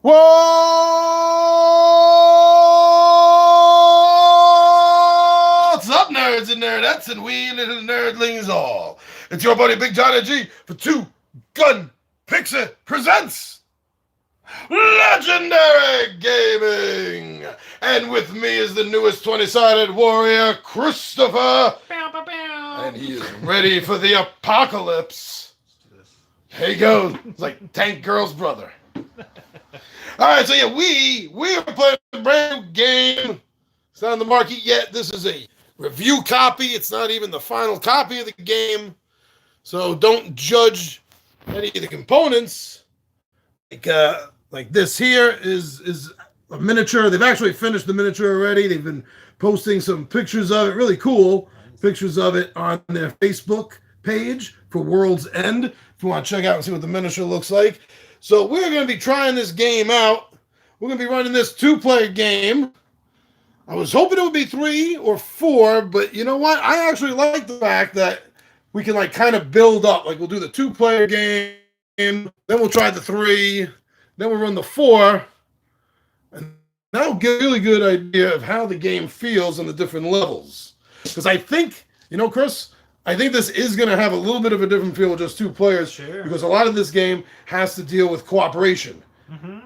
What's up, nerds and nerdettes and wee little nerdlings all? It's your buddy Big Johnny G for Two Gun Pixie presents Legendary Gaming. And with me is the newest 20-sided warrior, Christopher. Bow, bow, bow. And he is ready for the apocalypse. There you go. It's like Tank Girl's brother. All right, so yeah, we are playing a brand new game. It's not on the market yet. This is a review copy. It's not even the final copy of the game. So don't judge any of the components. Like this here is a miniature. They've actually finished the miniature already. They've been posting some pictures of it. Really cool pictures of it on their Facebook page for World's End. If you want to check out and see what the miniature looks like. So we're going to be trying this game out. We're going to be running this 2-player game. I was hoping it would be 3 or 4, but you know what? I actually like the fact that we can like kind of build up. Like we'll do the 2-player game, then we'll try the 3, then we'll run the 4, and that'll get a really good idea of how the game feels on the different levels. Because I think, you know, Chris, I think this is going to have a little bit of a different feel with just 2 players. Sure. Because a lot of this game has to deal with cooperation. Mm-hmm.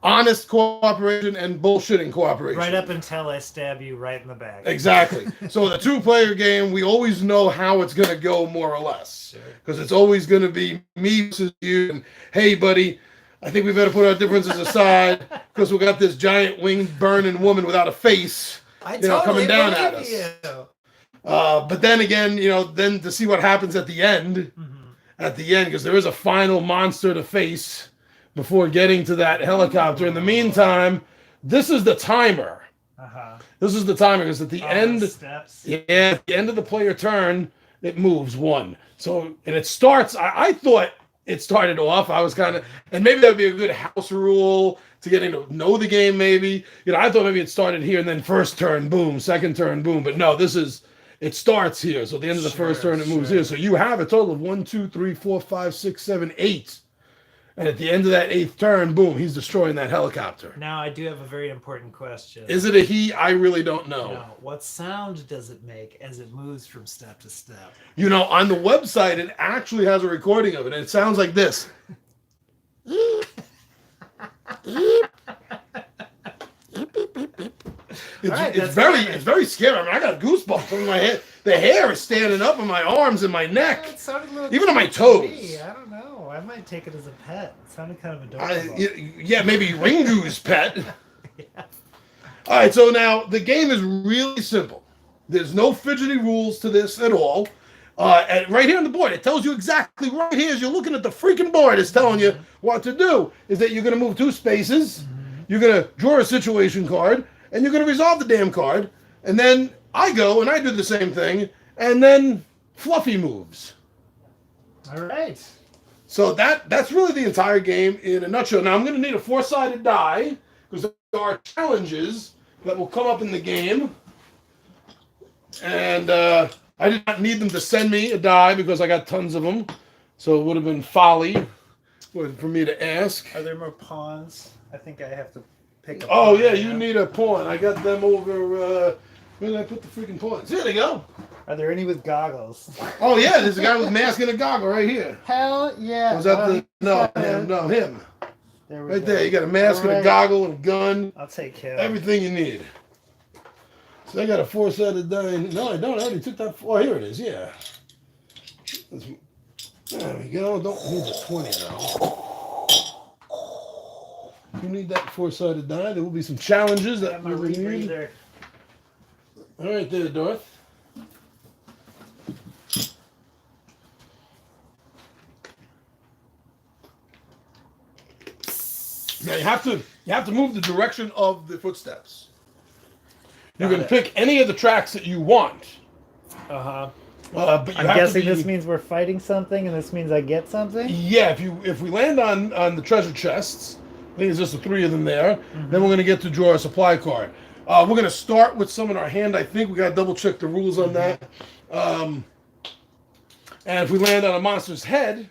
Honest cooperation and bullshitting cooperation. Right up until I stab you right in the back. Exactly. So the 2-player game, we always know how it's going to go more or less. Because it's always going to be me versus you. And, hey, buddy, I think we better put our differences aside because we got this giant winged burning woman without a face coming down at us. But then again, then to see what happens at the end, because there is a final monster to face before getting to that helicopter. In the meantime, this is the timer. This is the timer because at the end, at the end of the player turn, it moves 1. So, and it starts, I thought it started off, I was kind of, and maybe that would be a good house rule to getting to know the game maybe. I thought maybe it started here and then first turn, boom, second turn, boom. But no, it starts here. So at the end of the first turn, it moves here. So you have a total of 1, 2, 3, 4, 5, 6, 7, 8. And at the end of that 8th turn, boom, he's destroying that helicopter. Now, I do have a very important question. Is it a he? I really don't know. No. What sound does it make as it moves from step to step? On the website, it actually has a recording of it. And it sounds like this. It's very scary. I mean, I got goosebumps on my head. The hair is standing up on my arms and my neck, even on my toes. I don't know. I might take it as a pet. It sounded kind of adorable. Yeah, maybe Ringu's pet. Yeah. All right, so now the game is really simple. There's no fidgety rules to this at all. And right here on the board, it tells you exactly right here as you're looking at the freaking board. It's telling you what to do. Is that you're going to move 2 spaces, you're going to draw a situation card, and you're going to resolve the damn card. And then I go and I do the same thing, and then Fluffy moves. All right. So that's really the entire game in a nutshell. Now I'm going to need a 4-sided die because there are challenges that will come up in the game. And I did not need them to send me a die because I got tons of them. So it would have been folly for me to ask. Are there more pawns? I think I have to pick up. Oh, yeah, you need a pawn. I got them over. Where did I put the freaking pawns? Here they go. Are there any with goggles? Oh, yeah, there's a guy with a mask and a goggle right here. Hell yeah. Was that him. There right there. You got a mask and a goggle and a gun. I'll take care of everything you need. So I got a 4-sided die. No, I don't. I already took that. Oh, here it is. Yeah. There we go. Don't need the 20 now. You need that 4-sided die. There will be some challenges that we will need. All right, there, Darth. Now you have to move the direction of the footsteps. You can pick any of the tracks that you want. But I'm guessing this means we're fighting something, and this means I get something. Yeah, if we land on the treasure chests, I think there's just the 3 of them there. Then we're going to get to draw a supply card. We're going to start with some in our hand. I think we got to double check the rules on that. And if we land on a monster's head,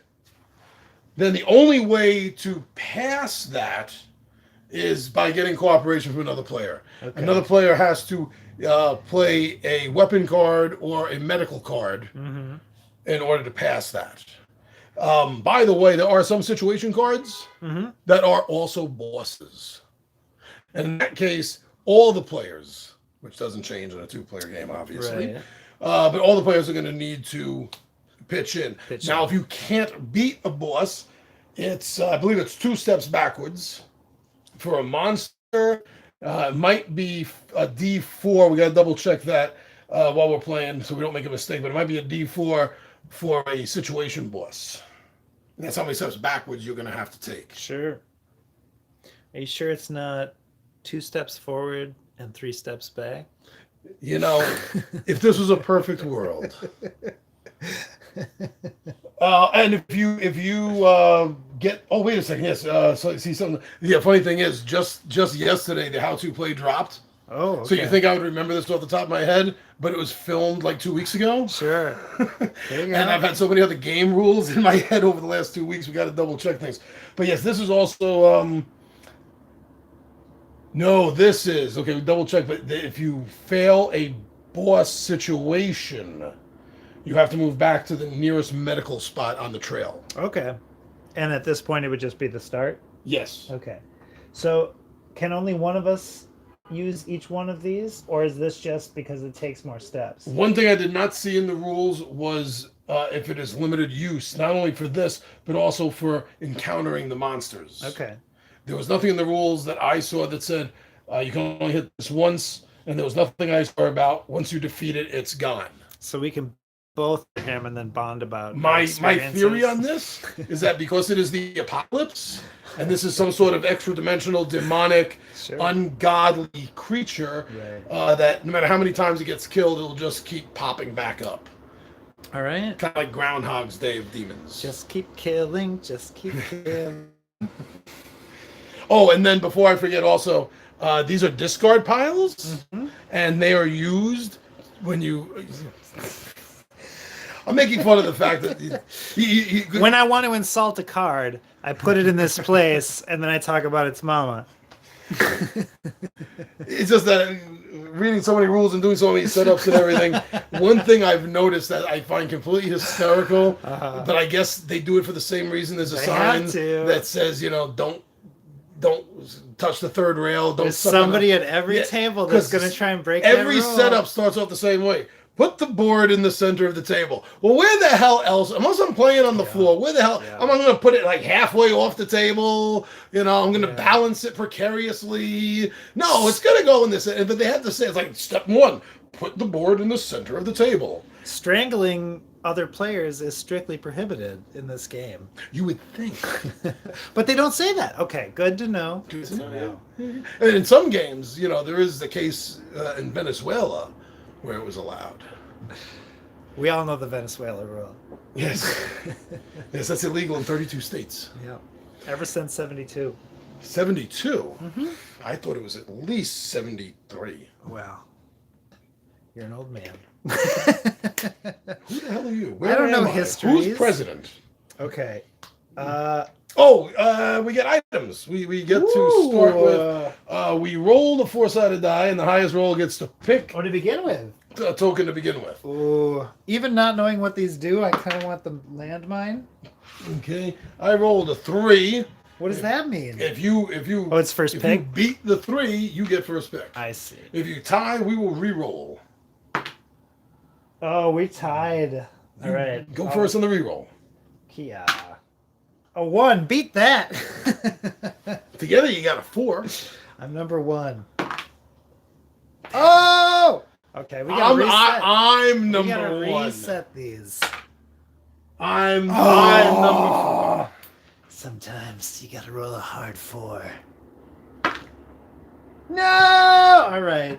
then the only way to pass that is by getting cooperation from another player. Okay. Another player has to play a weapon card or a medical card in order to pass that. By the way, there are some situation cards that are also bosses. And in that case, all the players, which doesn't change in a 2-player game, obviously, Right. but all the players are going to need to pitch in. Now, in. if you can't beat a boss, it's I believe it's 2 steps backwards. For a monster, it might be a D4. We got to double check that while we're playing so we don't make a mistake, but it might be a D4 for a situation boss. And that's how many steps backwards you're going to have to take. Sure. Are you sure it's not 2 steps forward and 3 steps back? You know, if this was a perfect world. And if you get wait a second, yes, so see something. Yeah, funny thing is just yesterday the how to play dropped. Oh, okay. So you think I would remember this off the top of my head, but it was filmed like 2 weeks ago. Sure. There you go. And I've had so many other game rules in my head over the last 2 weeks. We got to double check things. But yes, this is also no, this is okay. We double check, but if you fail a boss situation, you have to move back to the nearest medical spot on the trail. Okay. And at this point, it would just be the start? Yes. Okay. So can only one of us use each one of these? Or is this just because it takes more steps? One thing I did not see in the rules was if it is limited use, not only for this, but also for encountering the monsters. Okay. There was nothing in the rules that I saw that said you can only hit this once, and there was nothing I saw about once you defeat it, it's gone. So we can both him and then bond about My theory on this is that because it is the apocalypse, and this is some sort of extra-dimensional, demonic, ungodly creature, that no matter how many times it gets killed, it'll just keep popping back up. All right. Kind of like Groundhog's Day of demons. Just keep killing. Just keep killing. Oh, and then before I forget also, these are discard piles, and they are used when you... I'm making fun of the fact that... When I want to insult a card, I put it in this place, and then I talk about its mama. It's just that reading so many rules and doing so many setups and everything, one thing I've noticed that I find completely hysterical, but I guess they do it for the same reason. There's a sign that says, don't touch the third rail. Don't. There's somebody at every table that's going to try and break that every rule. setup starts off the same way. Put the board in the center of the table. Well, where the hell else? Unless I'm playing on the floor, where the hell am I going to put it like halfway off the table? I'm going to balance it precariously. No, it's going to go in this. But they have to say, it's like step 1, put the board in the center of the table. Strangling other players is strictly prohibited in this game. You would think. But they don't say that. Okay, good to know. Good to know. And in some games, there is the case in Venezuela where it was allowed. We all know the Venezuela rule. Yes. Yes, that's illegal in 32 states. Yeah. Ever since 72. 72? I thought it was at least 73. Wow. You're an old man. Who the hell are you? Where I don't know am I? histories. Who's president? Okay. We get items. We get to start with. We roll the 4-sided die, and the highest roll gets to pick to begin with. a token to begin with. Ooh. Even not knowing what these do, I kind of want the landmine. Okay. I rolled a 3. What does that mean? If you it's first if pick? you beat the 3, you get first pick. I see. If you tie, we will re-roll. Oh, we tied. All right. Go first on the re-roll. Kia. A 1. Beat that. Together, you got a 4. I'm number 1. Oh! Okay, we gotta reset. I'm number we gotta 1. reset these. I'm number 4. Sometimes you gotta roll a hard 4. No! All right.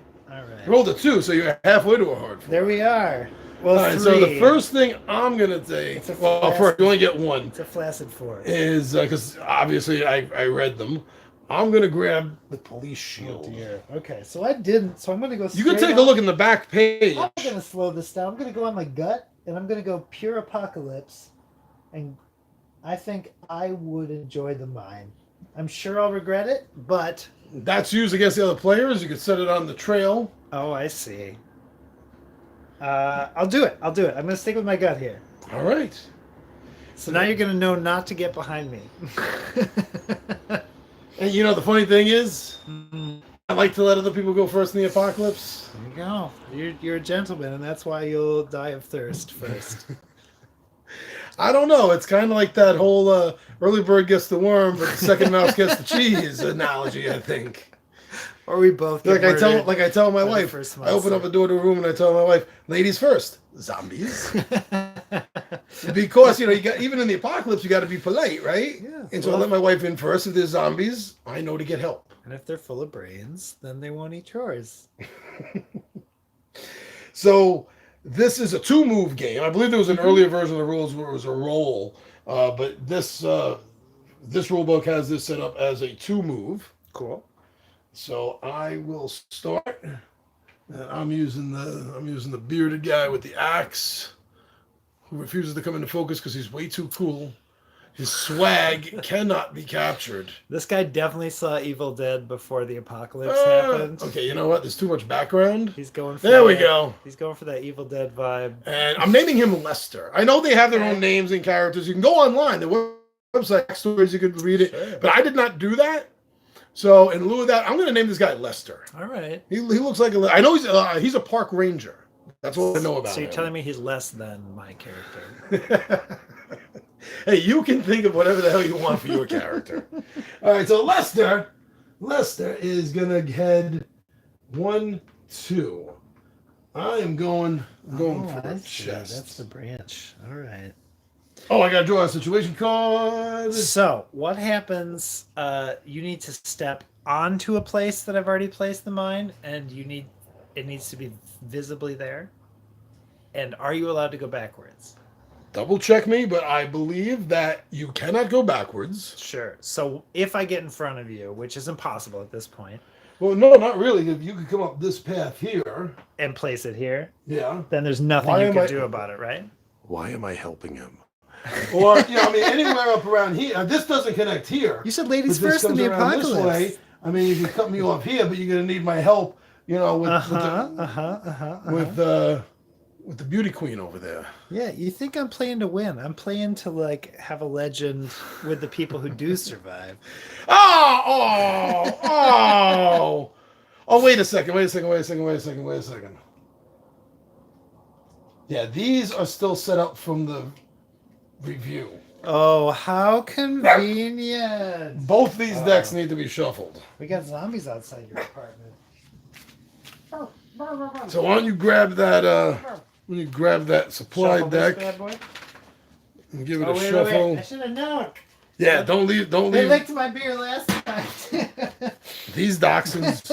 You rolled a 2, so you're halfway to a hard 4. There we are. Well, All right, 3. so the first thing I'm going to take, first, you only get 1. It's a flaccid 4. Is, because obviously I read them, I'm going to grab the police shield. Oh, dear. Okay, so I didn't, so I'm going to go You can take a look in the back page. I'm going to slow this down. I'm going to go on my gut, and I'm going to go pure apocalypse, and I think I would enjoy the mine. I'm sure I'll regret it, but That's used against the other players. You could set it on the trail. oh, I see. I'll do it. I'll do it. I'm gonna stick with my gut here. All right. So now you're gonna know not to get behind me. And you know the funny thing is, Mm, I like to let other people go first in the apocalypse. there you go. You're a gentleman, and that's why you'll die of thirst first. I don't know. It's kind of like that whole early bird gets the worm, but the second mouse gets the cheese analogy. I think. Or we both get Like I tell my by the wife. first I open monster. up a door to a room and I tell my wife, "Ladies first, zombies." Because you know, you got even in the apocalypse, you got to be polite, right? Yeah. And so I Well, let my wife in first. If there's zombies, I know to get help. and if they're full of brains, then they won't eat yours. So this is a 2-move game. I believe there was an earlier version of the rules where it was a roll, but this rule book has this set up as a 2-move. Cool. So I will start. And I'm using the bearded guy with the axe, who refuses to come into focus because he's way too cool. His swag cannot be captured. This guy definitely saw Evil Dead before the apocalypse happened. Okay, you know what? There's too much background. He's going for There we that- go. He's going for that Evil Dead vibe. And I'm naming him Lester. I know they have their own names and characters. You can go online. The website stories you could read it. Sure. But I did not do that. So in lieu of that, I'm going to name this guy Lester. All right. He looks like I know he's a park ranger. That's what I know about So you're him. telling me he's less than my character. Hey, you can think of whatever the hell you want for your character. All right, so Lester is gonna head 1, 2. I am going for I the see. chest. That's the branch. All right. Oh, I gotta draw a situation card. So what happens? You need to step onto a place that I've already placed the mine, and it needs to be visibly there. And are you allowed to go backwards? Double check me, but I believe that you cannot go backwards. Sure. So if I get in front of you, which is impossible at this point, Well, no, not really. If you could come up this path here, and place it here, yeah. then there's nothing Why you am can I- do about it, right? Why am I helping him? Or I mean, anywhere up around here. This doesn't connect here. You said But ladies this first in comes the around apocalypse. this way. I mean, you can cut me off here, but you're gonna need my help. You know, with the beauty queen over there. Yeah, you think I'm playing to win? I'm playing to like have a legend with the people who do survive. Oh! Wait a second. Yeah, these are still set up from the review. Oh, how convenient! Both these decks need to be shuffled. We got zombies outside your apartment. So why don't you grab that supply Shuffle this deck bad boy. and give it Oh, a wait, shuffle. wait. I should have known. Yeah, don't leave. They licked my beer last time. These dachshunds.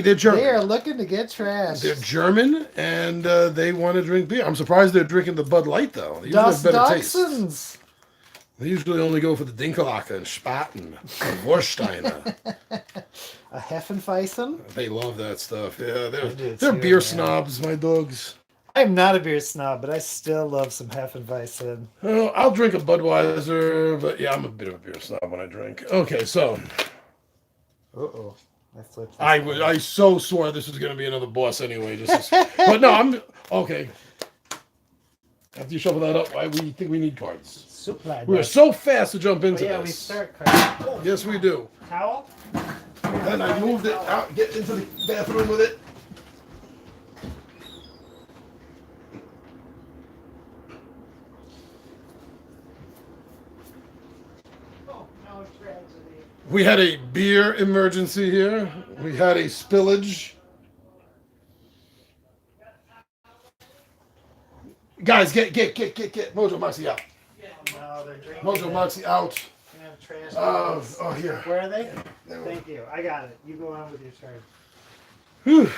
They're German. They are looking to get trashed. They're German and they want to drink beer. I'm surprised they're drinking the Bud Light though. They usually have better taste. Dachshunds. They usually only go for the Dinkelacke and Spaten, and Wursteiner. A Heffenfeisen? They love that stuff. Yeah, I do they're too, beer man. snobs, my dogs. I'm not a beer snob, but I still love some Heffenweizen. I'll drink a Budweiser, but yeah, I'm a bit of a beer snob when I drink. Okay, so Uh-oh. I flipped this I so swore this was going to be another boss anyway. But no, I'm okay. After you shuffle that up, we think we need cards. Supply We are deck. so fast to jump into Oh, yeah, this. we start cards. Oh, Yes, we do. towel? Then I moved it out, get into the bathroom with it. Oh, no tragedy. We had a beer emergency here. We had a spillage. Guys, get Mojo Moxie out. No, they're drinking. Mojo Moxie out. We have trash. Oh, here. Where are they? Thank you. I got it. You go on with your turn. Whew.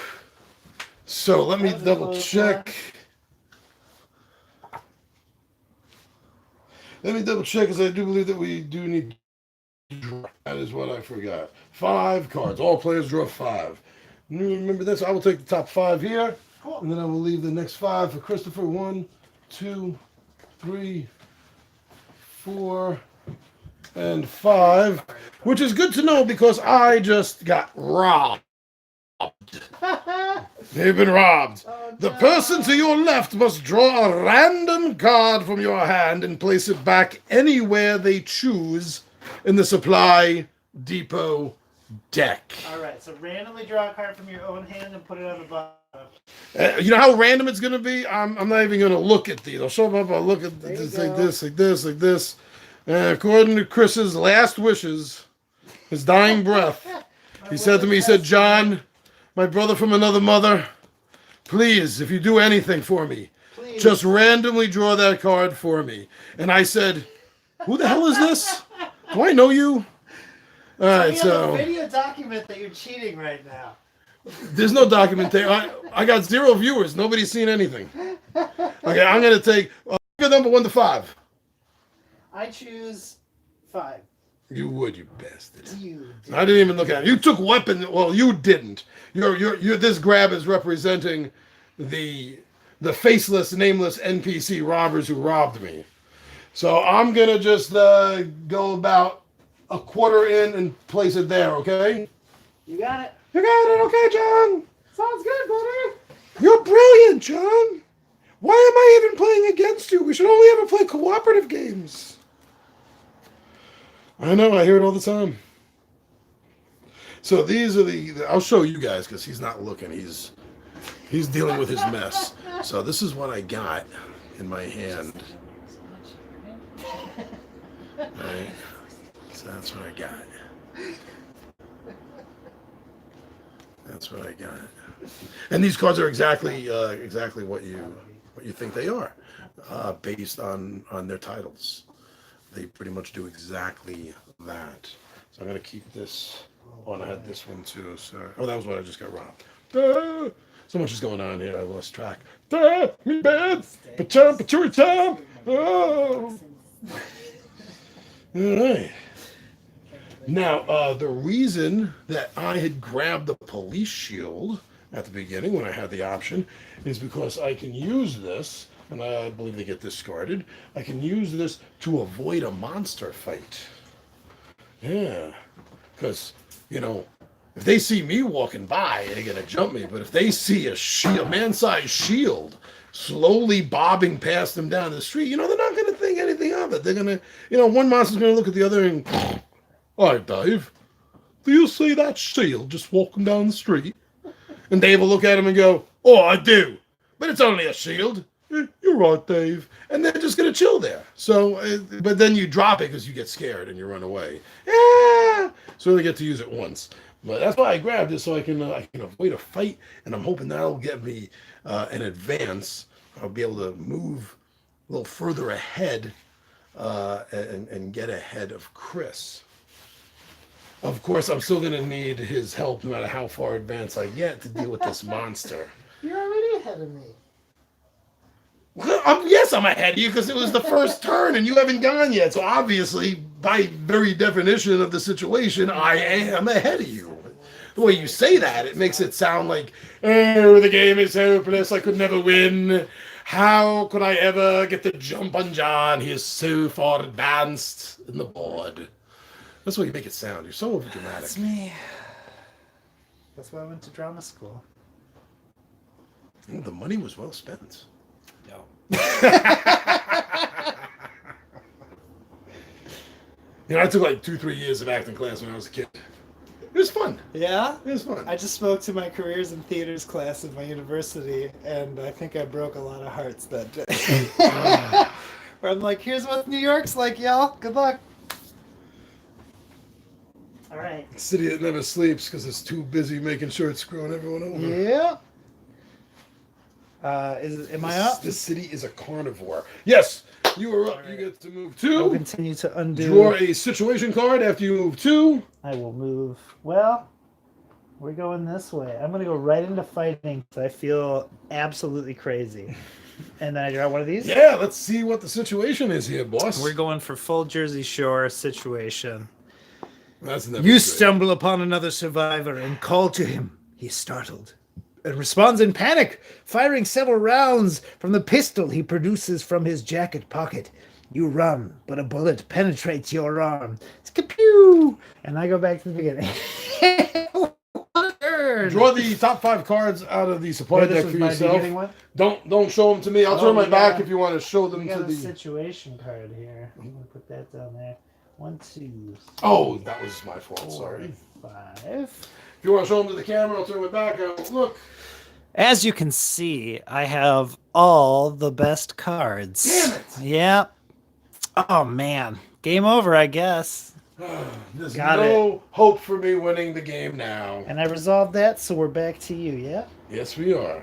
So let me That was a double close check. Let me double check because I do believe that we do need to draw. That is what I forgot. 5 cards. All players draw 5. Remember this? I will take the top 5 here. Cool. And then I will leave the next 5 for Christopher. 1, 2, 3, 4, and 5, which is good to know because I just got robbed. They've been robbed. Oh, The no. person to your left must draw a random card from your hand and place it back anywhere they choose in the supply depot deck. All right, so randomly draw a card from your own hand and put it on the bottom. You know how random it's going to be? I'm not even going to look at these. I'll show them up. I'll look at There you this, go. like this, like this, like this. According to Chris's last wishes, his dying breath, he said to me, he said, John, my brother from another mother, please, if you do anything for me, Please. just randomly draw that card for me. And I said, who the hell is this? Do I know you? All right, We have so a video document that you're cheating right now. there's no documentation. I got 0 viewers. Nobody's seen anything. Okay, I'm going to take number 1 to 5. I choose 5. You would, you bastard. You did. I didn't even look at it. You took weapon. Well, you didn't. This grab is representing the faceless, nameless NPC robbers who robbed me. So I'm gonna just go about a quarter in and place it there. Okay. You got it. You got it. Okay, John. Sounds good, buddy. You're brilliant, John. Why am I even playing against you? We should only ever play cooperative games. I know. I hear it all the time. So these are I'll show you guys because he's not looking. He's dealing with his mess. So this is what I got in my hand. Right. So that's what I got. That's what I got. And these cards are exactly what you think they are, based on their titles. They pretty much do exactly that. So I'm gonna keep this. Oh, and I had this one too. Sorry. Oh, that was what I just got robbed. So much is going on here. I lost track. Me bad. Pachuri time. Oh. All right. Now, the reason that I had grabbed the police shield at the beginning when I had the option is because I can use this, and I believe they get discarded. I can use this to avoid a monster fight. Yeah. Because, if they see me walking by, they're going to jump me. But if they see a man-sized shield slowly bobbing past them down the street, they're not going to think anything of it. They're going to, one monster's going to look at the other and, all right, Dave, do you see that shield just walking down the street? And Dave will look at him and go, oh, I do. But it's only a shield. You're right, Dave. And they're just going to chill there. So, but then you drop it because you get scared and you run away. Yeah. So they get to use it once. But that's why I grabbed it, so I can avoid a fight. And I'm hoping that'll get me an advance. I'll be able to move a little further ahead and get ahead of Chris. Of course, I'm still going to need his help no matter how far advanced I get to deal with this monster. You're already ahead of me. Well, yes, I'm ahead of you because it was the first turn and you haven't gone yet. So obviously, by very definition of the situation, I am ahead of you. The way you say that, it makes it sound like, oh, the game is hopeless. I could never win. How could I ever get the jump on John? He is so far advanced in the board. That's what you make it sound. You're so overdramatic. That's me. That's why I went to drama school. The money was well spent. No. I took like 2-3 years of acting class when I was a kid. It was fun. Yeah? It was fun. I just spoke to my careers in theaters class at my university, and I think I broke a lot of hearts that day. Where I'm like, here's what New York's like, y'all. Good luck. All right. City that never sleeps because it's too busy making sure it's screwing everyone over. Yeah. Am I up? This city is a carnivore. Yes, you are up. Right. You get to move 2. I'll continue to undo. Draw a situation card after you move 2. I will move. Well, we're going this way. I'm going to go right into fighting because I feel absolutely crazy. And then I draw one of these? Yeah, let's see what the situation is here, boss. We're going for full Jersey Shore situation. That's never You good. stumble upon another survivor and call to him. He is startled and responds in panic, firing several rounds from the pistol he produces from his jacket pocket. You run, but a bullet penetrates your arm. Skapew! And I go back to the beginning. What a turn! Draw the top 5 cards out of the supply deck for yourself. One? Don't show them to me. I'll turn my back if you want to show them to the situation card here. I'm gonna put that down there. 1, 2. Oh, that was my fault. Sorry. 5. If you want to show them to the camera, I'll turn my back. Look. As you can see, I have all the best cards. Damn it! Yeah. Oh man, game over, I guess. There's no hope for me winning the game now. And I resolved that, so we're back to you, yeah? Yes, we are.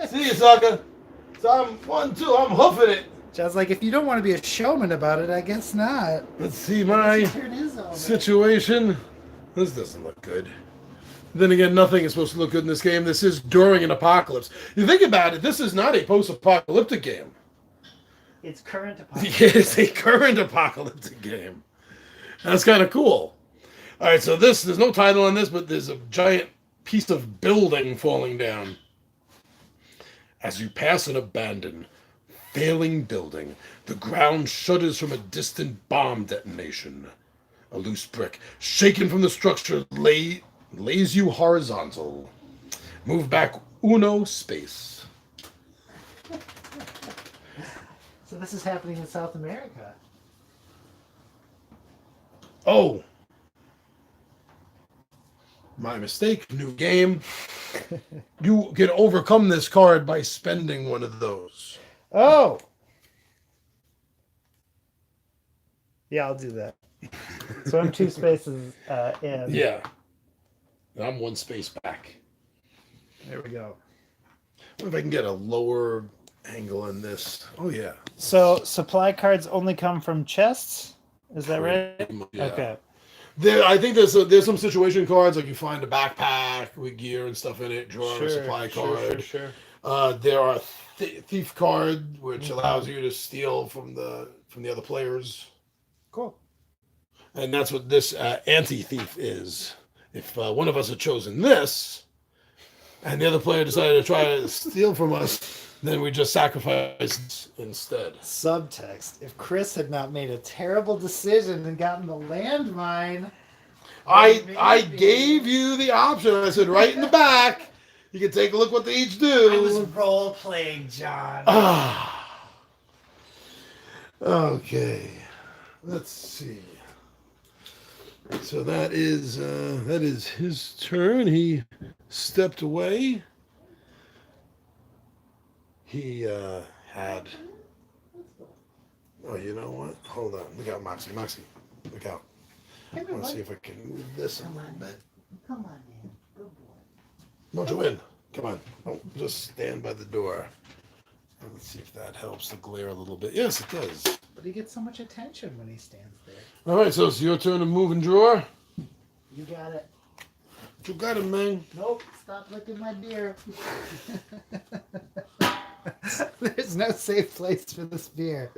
See you, sucker. So I'm 1-2. I'm hoofing it. John's like, if you don't want to be a showman about it, I guess not. Let's see my situation. This doesn't look good. Then again, nothing is supposed to look good in this game. This is during an apocalypse. You think about it, this is not a post-apocalyptic game. It's current apocalypse. It's a current apocalyptic game. That's kind of cool. All right, so there's no title on this, but there's a giant piece of building falling down. As you pass an abandoned, failing building, the ground shudders from a distant bomb detonation. A loose brick, shaken from the structure, lays you horizontal. Move back uno space. So this is happening in South America. Oh. My mistake. New game. You can overcome this card by spending one of those. Oh. Yeah, I'll do that. So I'm 2 spaces in. Yeah. I'm 1 space back. There we go. I wonder if I can get a lower angle on this. Oh, yeah. So supply cards only come from chests? Is that right? Yeah. Okay. I think there's some situation cards, like you find a backpack with gear and stuff in it, draw a supply card. Sure. There are thief card, which allows you to steal from the other players. Cool. And that's what this anti-thief is. If one of us had chosen this, and the other player decided to try to steal from us, then we just sacrifice instead. Subtext. If Chris had not made a terrible decision and gotten the landmine... I gave you the option. I said right in the back, you can take a look what they each do. I was role-playing, John. Okay. Let's see. So that is his turn. He stepped away. He had. Oh, you know what? Hold on. Look out, Moxie. Moxie, look out. I want to see if I can move this a little bit. Come on, man. Good boy. Don't you in? Come on. Don't just stand by the door. Let's see if that helps the glare a little bit. Yes, it does. But he gets so much attention when he stands there. All right, so it's your turn to move and draw. You got it. You got it, man. Nope. Stop licking my beer. There's no safe place for this beer.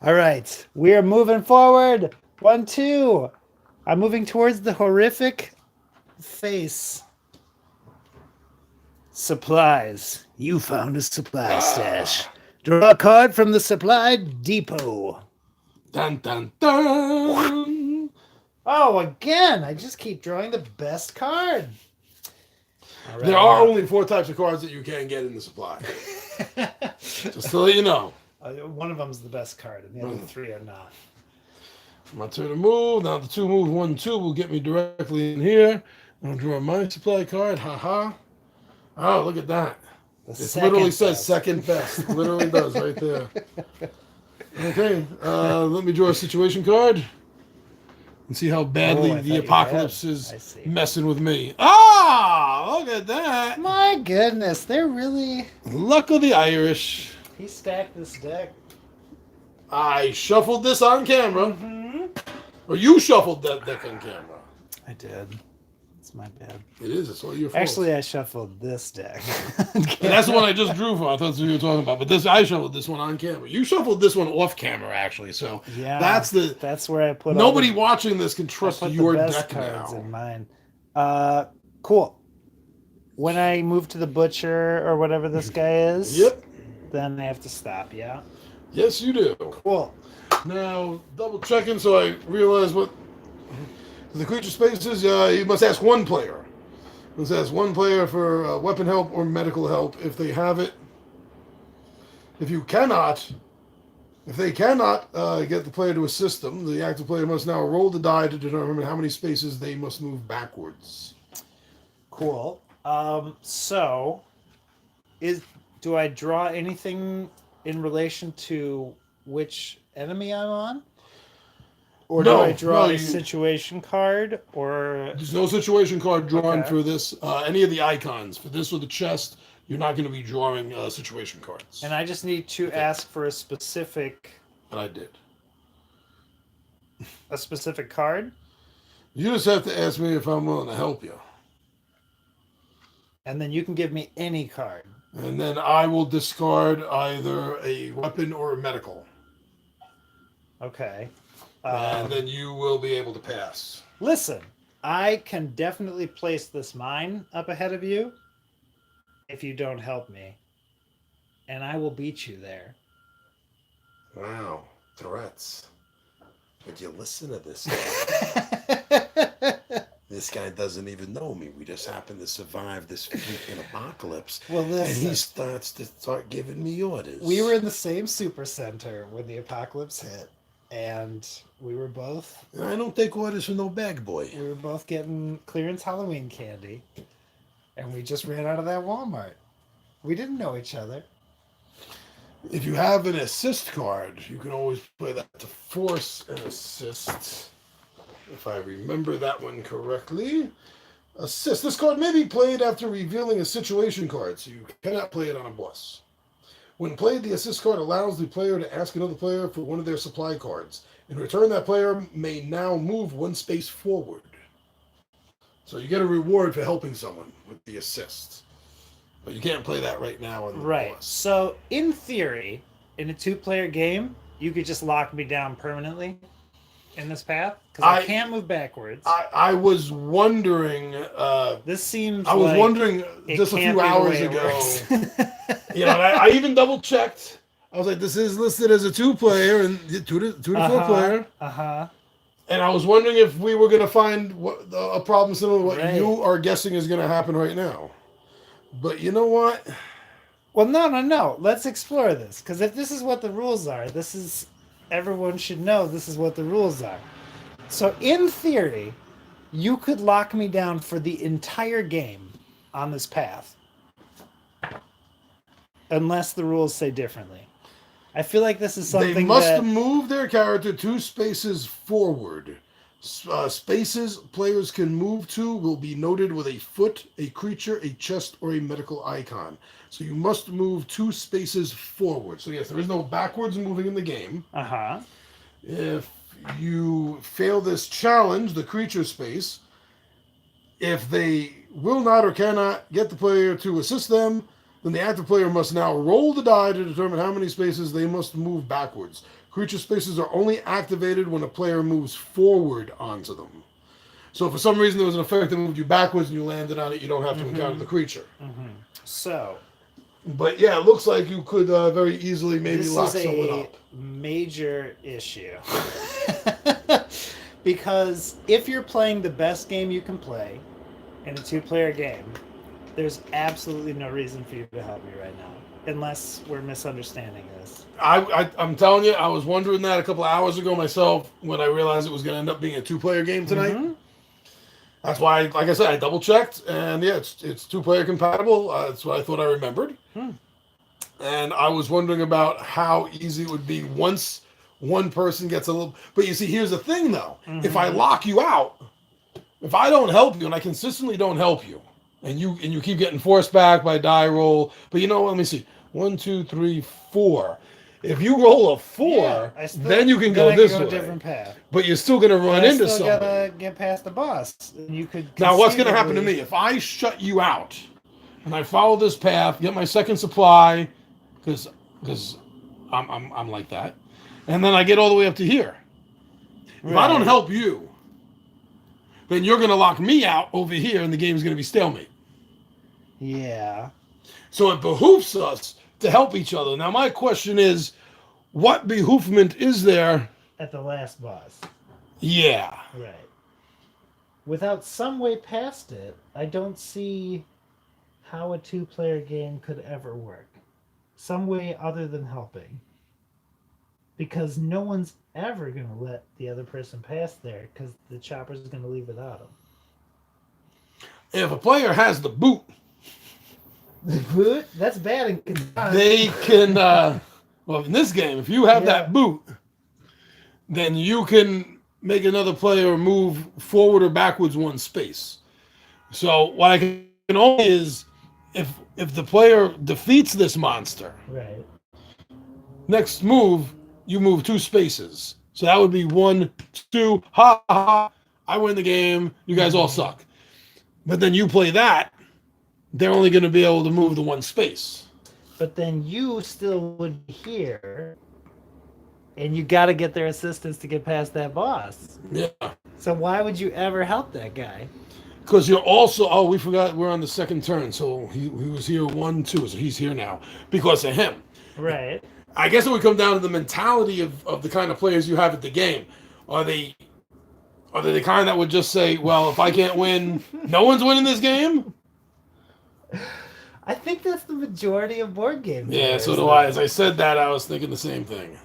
All right. We are moving forward. 1, 2. I'm moving towards the horrific face. Supplies. You found a supply stash. Draw a card from the supply depot. Dun, dun, dun. Oh, again. I just keep drawing the best card. Right, there are only 4 types of cards that you can get in the supply. Just to let you know. One of them's the best card, and the other 3 are not. My turn to move. Now the 2 move 1, 2 will get me directly in here. I'll draw my supply card. Ha. Oh, look at that. It literally says second best. It literally does right there. Okay. Let me draw a situation card. And see how badly the apocalypse is messing with me. Ah, look at that. My goodness, they're really... Luck of the Irish. He stacked this deck. I shuffled this on camera. Or you shuffled that deck on camera. I did. It's my bad. It is. It's all your fault. Actually, I shuffled this deck. That's the one I just drew from. I thought that's what you were talking about. But I shuffled this one on camera. You shuffled this one off camera, actually. So yeah, that's where I put. Nobody watching this can trust your deck cards now. In mine. Cool. When I move to the butcher or whatever this guy is, yep. Then I have to stop. Yeah. Yes, you do. Cool. Now, double checking so I realize what the creature spaces. You must ask one player. You must ask one player for weapon help or medical help if they have it. If they cannot get the player to assist them, the active player must now roll the die to determine how many spaces they must move backwards. Cool. So, do I draw anything in relation to which enemy I'm on? Or do I draw a situation card? Or there's no situation card drawn for this. Any of the icons for this or the chest, you're not going to be drawing situation cards. And I just need to ask for a specific. And I did. A specific card? You just have to ask me if I'm willing to help you. And then you can give me any card. And then I will discard either a weapon or a medical. Okay. And then you will be able to pass. Listen, I can definitely place this mine up ahead of you if you don't help me. And I will beat you there. Wow. Threats. Would you listen to this guy? This guy doesn't even know me. We just happen to survive this freaking apocalypse. Well, listen, and he starts to start giving me orders. We were in the same super center when the apocalypse hit. And we were both... I don't take orders from no bag boy. We were both getting clearance Halloween candy. And we just ran out of that Walmart. We didn't know each other. If you have an assist card, you can always play that to force an assist. If I remember that one correctly. Assist. This card may be played after revealing a situation card, so you cannot play it on a boss. When played, the assist card allows the player to ask another player for one of their supply cards. In return, that player may now move one space forward. So you get a reward for helping someone with the assist. But you can't play that right now on the boss. So, in theory, in a two-player game, you could just lock me down permanently in this path? Because I can't move backwards. I was wondering... this seems I was wondering just a few hours ago... You know, and I even double checked. I was like, this is listed as a 2-player and 2 to 4-player. And I was wondering if we were going to find a problem similar to what you are guessing is going to happen right now. But you know what? Well, no. Let's explore this. Because if this is what the rules are, everyone should know this is what the rules are. So in theory, you could lock me down for the entire game on this path. Unless the rules say differently. I feel like this is something they must move their character 2 spaces forward. Spaces players can move to will be noted with a foot, a creature, a chest, or a medical icon. So you must move 2 spaces forward. So yes, there is no backwards moving in the game. If you fail this challenge, the creature space, if they will not or cannot get the player to assist them, then the active player must now roll the die to determine how many spaces they must move backwards. Creature spaces are only activated when a player moves forward onto them. So if for some reason there was an effect that moved you backwards and you landed on it, you don't have to encounter the creature. So... But yeah, it looks like you could very easily maybe lock someone up. Major issue. Because if you're playing the best game you can play in a 2-player game, there's absolutely no reason for you to help me right now, unless we're misunderstanding this. I'm telling you, I was wondering that a couple of hours ago myself when I realized it was going to end up being a 2-player game tonight. That's why, like I said, I double-checked, and yeah, it's 2-player compatible. That's what I thought I remembered. And I was wondering about how easy it would be once one person gets a little... But you see, here's the thing, though. If I lock you out, if I don't help you, and I consistently don't help you, and you keep getting forced back by die roll. But you know, let me see. 1, 2, 3, 4. If you roll a 4, then you can go this way. A different path. But you're still going to run into something. You gotta get past the boss. You could. Now, what's going to happen to me if I shut you out and I follow this path, get my second supply, because I'm like that, and then I get all the way up to here. If I don't help you, then you're going to lock me out over here, and the game's going to be stalemate. Yeah. So it behooves us to help each other. Now, my question is, what behoofment is there? At the last boss. Yeah. Right. Without some way past it, I don't see how a two-player game could ever work. Some way other than helping. Because no one's ever going to let the other person pass there because the chopper's going to leave without them. If a player has the boot, That's bad in Catan. they can, well, in this game, if you have that boot, then you can make another player move forward or backwards one space. So what I can only is if the player defeats this monster, Right. next move, you move 2 spaces. So that would be 1, 2, ha ha, I win the game, you guys all suck. But then you play that, they're only going to be able to move the 1 space. But then you still would be here, and you got to get their assistance to get past that boss. Yeah. So why would you ever help that guy? Because you're also, we forgot we're on the second turn. So he was here 1, 2, so he's here now because of him. Right. I guess it would come down to the mentality of the kind of players you have at the game. Are they the kind that would just say, well, if I can't win, no one's winning this game? I think that's the majority of board games. Yeah, so do I. As I said that, I was thinking the same thing.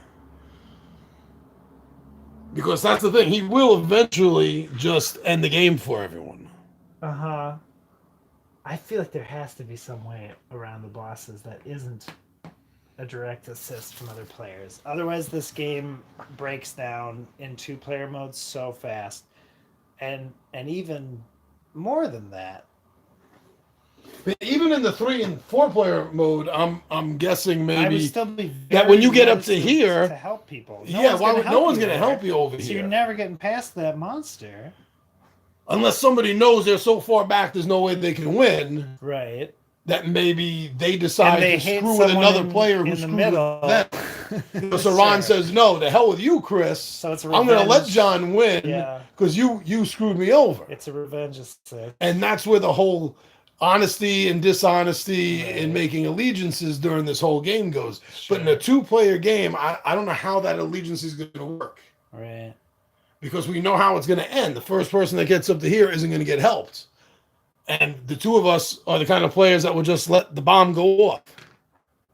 Because that's the thing. He will eventually just end the game for everyone. Uh-huh. I feel like there has to be some way around the bosses that isn't a direct assist from other players. Otherwise, this game breaks down in 2-player mode so fast. And even more than that. Even in the 3 and 4 player mode, I'm guessing I maybe would still be that when you get up to reticent here, to help people. no one's going to help you over So here. you're never getting past that monster. Unless somebody knows they're so far back, there's no way they can win. Right. That maybe they decide they to hate screw with someone another player who in the screwed middle. with them. So Ron says, no, to hell with you, Chris. So it's a I'm going to let revenge. John win because you screwed me over. It's a revenge assist. And that's where the whole honesty and dishonesty in making allegiances during this whole game goes. Sure. But in a 2-player game, I don't know how that allegiance is going to work. Right. Because we know how it's going to end. The first person that gets up to here isn't going to get helped. And the 2 of us are the kind of players that will just let the bomb go off.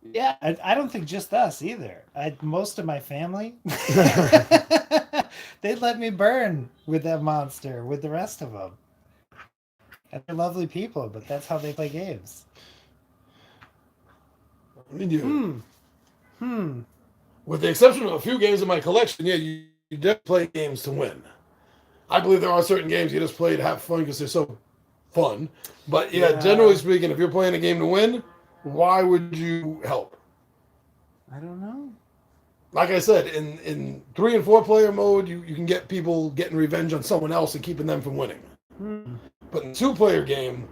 Yeah, I don't think just us either. Most of my family, they'd let me burn with that monster with the rest of them. And they're lovely people, but that's how they play games. I mean, with the exception of a few games in my collection, yeah, you definitely play games to win. I believe there are certain games you just play to have fun because they're so fun. But yeah, generally speaking, if you're playing a game to win, why would you help? I don't know. Like I said, in 3 and 4 player mode, you can get people getting revenge on someone else and keeping them from winning. But in 2-player game,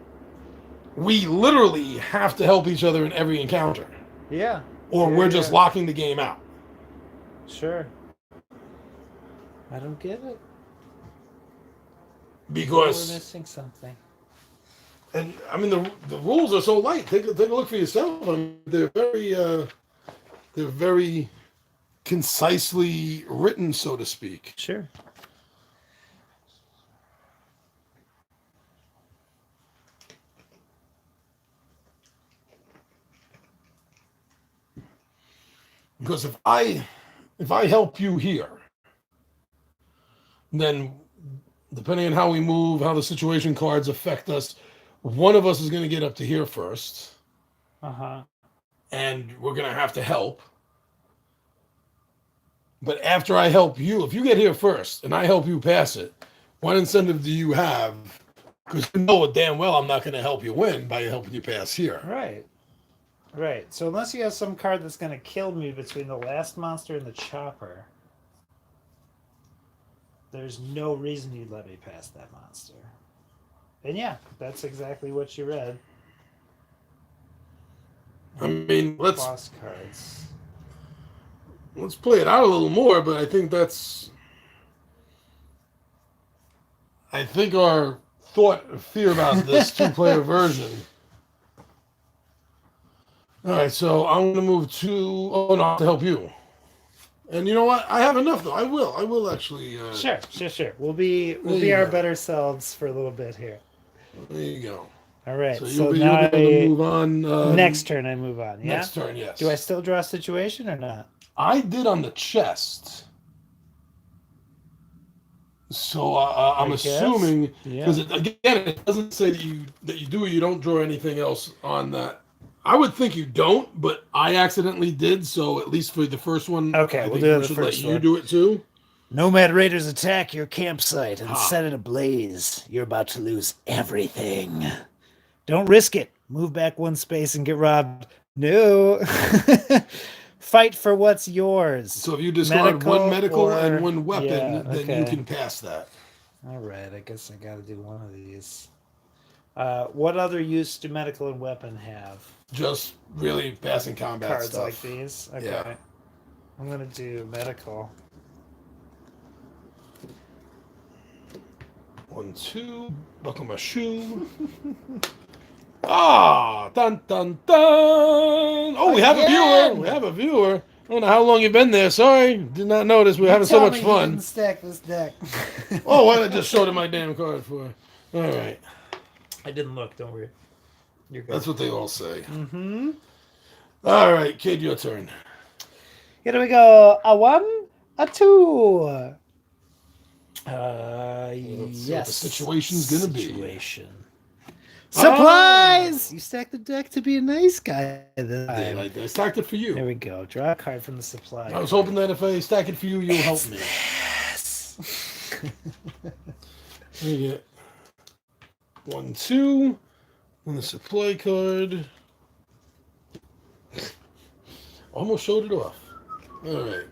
we literally have to help each other in every encounter. Yeah. Or we're just locking the game out. Sure. I don't get it. Because we're missing something. And I mean the rules are so light. Take a look for yourself. I mean, they're very concisely written, so to speak. Sure. Because if I help you here, then depending on how we move, how the situation cards affect us, one of us is going to get up to here first. Uh-huh. And we're going to have to help. But after I help you, if you get here first and I help you pass it, what incentive do you have? Because you know damn well I'm not going to help you win by helping you pass here. Right. Right. So unless you have some card that's going to kill me between the last monster and the chopper, there's no reason you'd let me pass that monster. And yeah, that's exactly what you read. I mean, boss cards. Let's play it out a little more, but I think our fear about this 2-player version. All right, so I'm going to move to, I have to help you. And you know what? I have enough though. I will actually. Sure. We'll be our better selves for a little bit here. There you go. All right. So So you'll now be able to move on. next turn I move on. Yeah. Next turn, yes. Do I still draw a situation or not? I did on the chest. So I'm assuming because again it doesn't say that you do or you don't draw anything else on that. I would think you don't, but I accidentally did. So at least for the first one, okay, we'll do the first one. You do it too. Nomad Raiders attack your campsite and set it ablaze. You're about to lose everything. Don't risk it. Move back one space and get robbed. No. Fight for what's yours. So if you discard one medical and one weapon, then you can pass that. All right, I guess I got to do one of these. What other use do medical and weapon have? Just really passing combat cards stuff. Like these? Okay. Yeah. I'm going to do medical. 1, 2, buckle my shoe. Ah, dun dun dun! Oh, we have a viewer. We have a viewer. I don't know how long you've been there. Sorry, did not notice. We're having so much fun. Didn't stack this deck. Oh, why did I just show them my damn card for? All right. I didn't look. Don't worry. You're good. That's what they all say. Mm-hmm. All right, kid, your turn. Here we go. A 1, a 2. Yes. What the situation's gonna be. Supplies! You stacked the deck to be a nice guy this time. I stacked it for you. There we go. Draw a card from the supply. I was hoping that if I stack it for you, you'll help me. Yes. You get 1, 2, and the supply card. Almost showed it off. All right.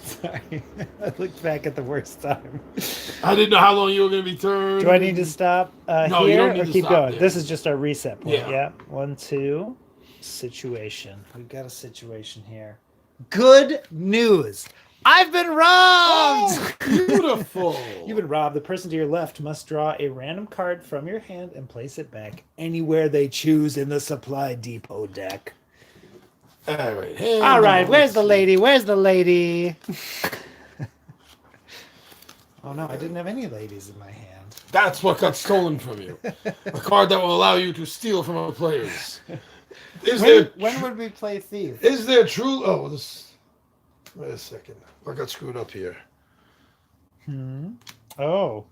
Sorry. I looked back at the worst time. I didn't know how long you were going to be turned. Do I need to stop no, here you don't need or to keep stop going? there. This is just our reset point. Yeah. 1, 2. Situation. We've got a situation here. Good news. I've been robbed! Oh, beautiful. You've been robbed. The person to your left must draw a random card from your hand and place it back anywhere they choose in the supply depot deck. All right. All right. Where's the lady? Where's the lady? Oh, no. I didn't have any ladies in my hand. That's what got stolen from you. A card that will allow you to steal from other players. When would we play Thief? Is there true... Oh, this... Wait a second. I got screwed up here. Oh.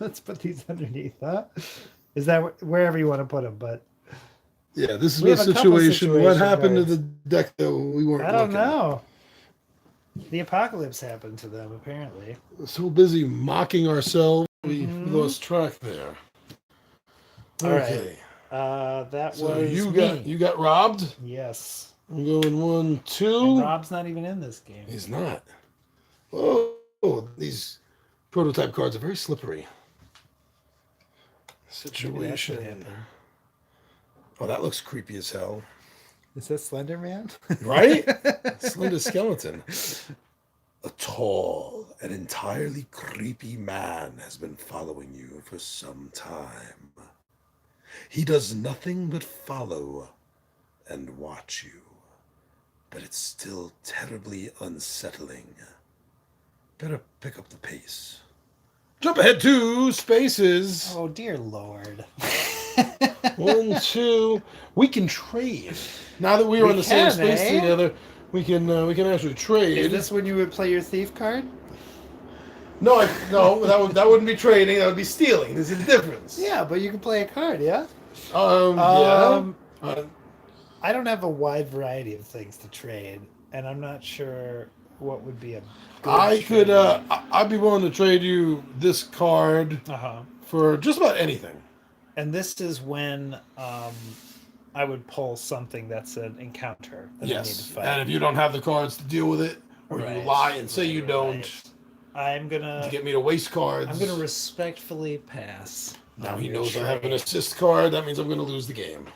Let's put these underneath, huh? Is that wherever you want to put them, but... Yeah, this is We a have a couple situation. What happened to situations, the deck that we weren't I don't looking know. The apocalypse happened to them, apparently. We're so busy mocking ourselves, we lost track there. All Okay. right. That So was you got robbed? Yes. I'm going 1, 2. And Rob's not even in this game. He's not. Oh, these prototype cards are very slippery. Situation. Oh, that looks creepy as hell. Is that Slender Man? Right? Slender skeleton. A tall and entirely creepy man has been following you for some time. He does nothing but follow and watch you, but it's still terribly unsettling. Better pick up the pace. Jump ahead 2 spaces. Oh, dear Lord. 1, 2. We can trade. Now that we are on the same space together, we can actually trade. Is this when you would play your thief card? No, that wouldn't be trading. That would be stealing. There's a difference. Yeah, but you can play a card, yeah? Yeah. I don't have a wide variety of things to trade, and I'm not sure what would be a good trade. I'd be willing to trade you this card for just about anything. And this is when I would pull something that's an encounter that I need to fight. And if you don't have the cards to deal with it, or you lie and say you don't, I'm gonna to get me to waste cards. I'm gonna respectfully pass. Now he knows I have an assist card. That means I'm gonna lose the game.